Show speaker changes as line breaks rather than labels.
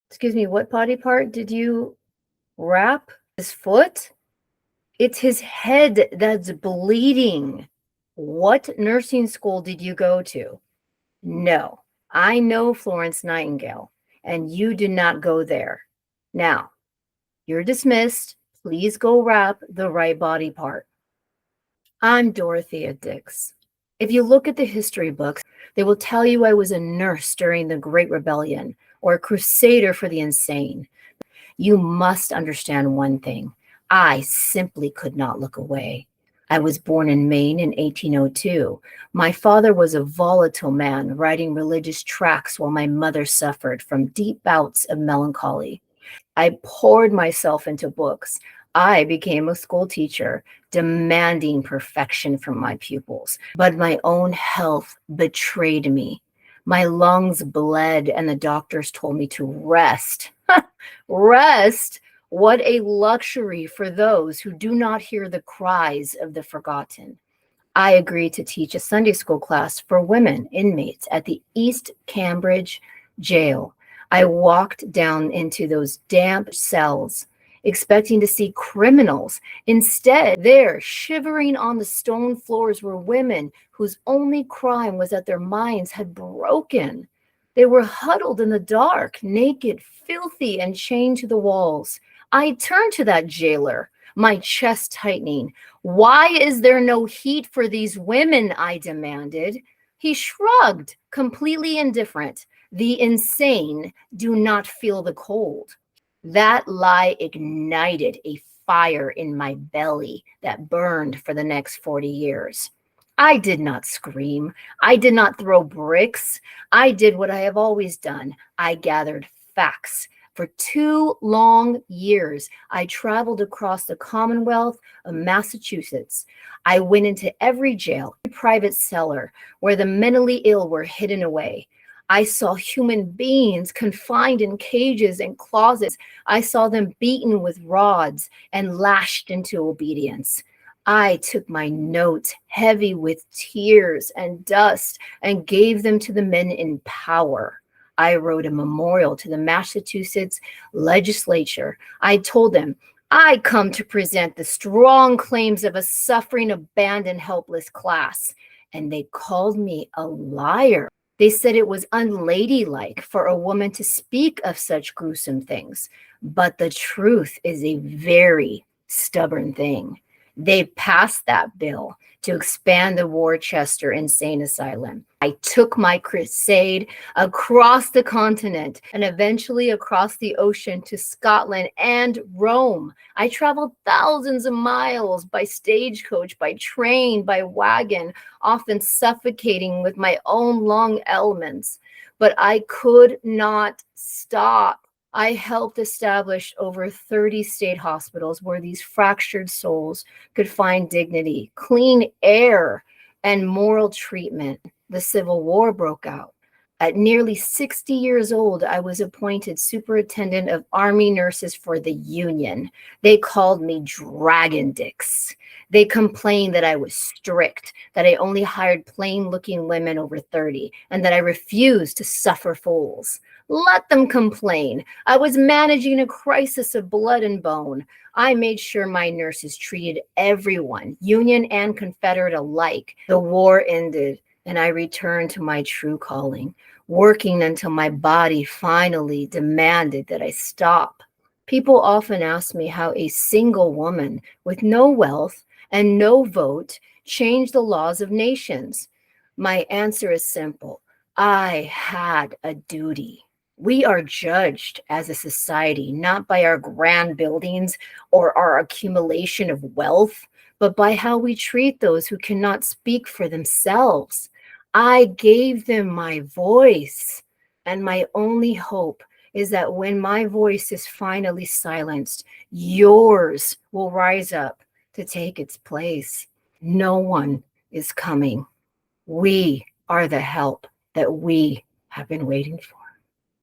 Excuse me, what body part did you wrap? His foot? It's his head that's bleeding. What nursing school did you go to? No, I know Florence Nightingale, and you did not go there. Now, you're dismissed. Please go wrap the right body part. I'm Dorothea Dix. If you look at the history books, they will tell you I was a nurse during the Great Rebellion or a crusader for the insane. You must understand one thing. I simply could not look away. I was born in Maine in 1802. My father was a volatile man, writing religious tracts while my mother suffered from deep bouts of melancholy. I poured myself into books. I became a school teacher, demanding perfection from my pupils. But my own health betrayed me. My lungs bled, and the doctors told me to rest. Rest? What a luxury for those who do not hear the cries of the forgotten. I agreed to teach a Sunday school class for women inmates at the East Cambridge jail. I walked down into those damp cells, expecting to see criminals. Instead, there, shivering on the stone floors, were women whose only crime was that their minds had broken. They were huddled in the dark, naked, filthy, and chained to the walls. I turned to that jailer, my chest tightening. Why is there no heat for these women? I demanded. He shrugged, completely indifferent. The insane do not feel the cold. That lie ignited a fire in my belly that burned for the next 40 years. I did not scream. I did not throw bricks. I did what I have always done. I gathered facts. For 2 long years, I traveled across the Commonwealth of Massachusetts. I went into every jail, every private cellar where the mentally ill were hidden away. I saw human beings confined in cages and closets. I saw them beaten with rods and lashed into obedience. I took my notes, heavy with tears and dust, and gave them to the men in power. I wrote a memorial to the Massachusetts legislature. I told them, I come to present the strong claims of a suffering, abandoned, helpless class. And they called me a liar. They said it was unladylike for a woman to speak of such gruesome things. But the truth is a very stubborn thing. They passed that bill to expand the Worcester Insane Asylum. I took my crusade across the continent and eventually across the ocean to Scotland and Rome. I traveled thousands of miles by stagecoach, by train, by wagon, often suffocating with my own lung ailments. But I could not stop. I helped establish over 30 state hospitals where these fractured souls could find dignity, clean air, and moral treatment. The Civil War broke out. At nearly 60 years old, I was appointed superintendent of Army nurses for the Union. They called me Dragon Dix. They complained that I was strict, that I only hired plain-looking women over 30, and that I refused to suffer fools. Let them complain. I was managing a crisis of blood and bone. I made sure my nurses treated everyone, Union and Confederate alike. The war ended, and I returned to my true calling, working until my body finally demanded that I stop. People often ask me how a single woman with no wealth and no vote changed the laws of nations. My answer is simple. I had a duty. We are judged as a society not by our grand buildings or our accumulation of wealth, but by how we treat those who cannot speak for themselves. I gave them my voice, and my only hope is that when my voice is finally silenced, yours will rise up to take its place. No one is coming. We are the help that we have been waiting for.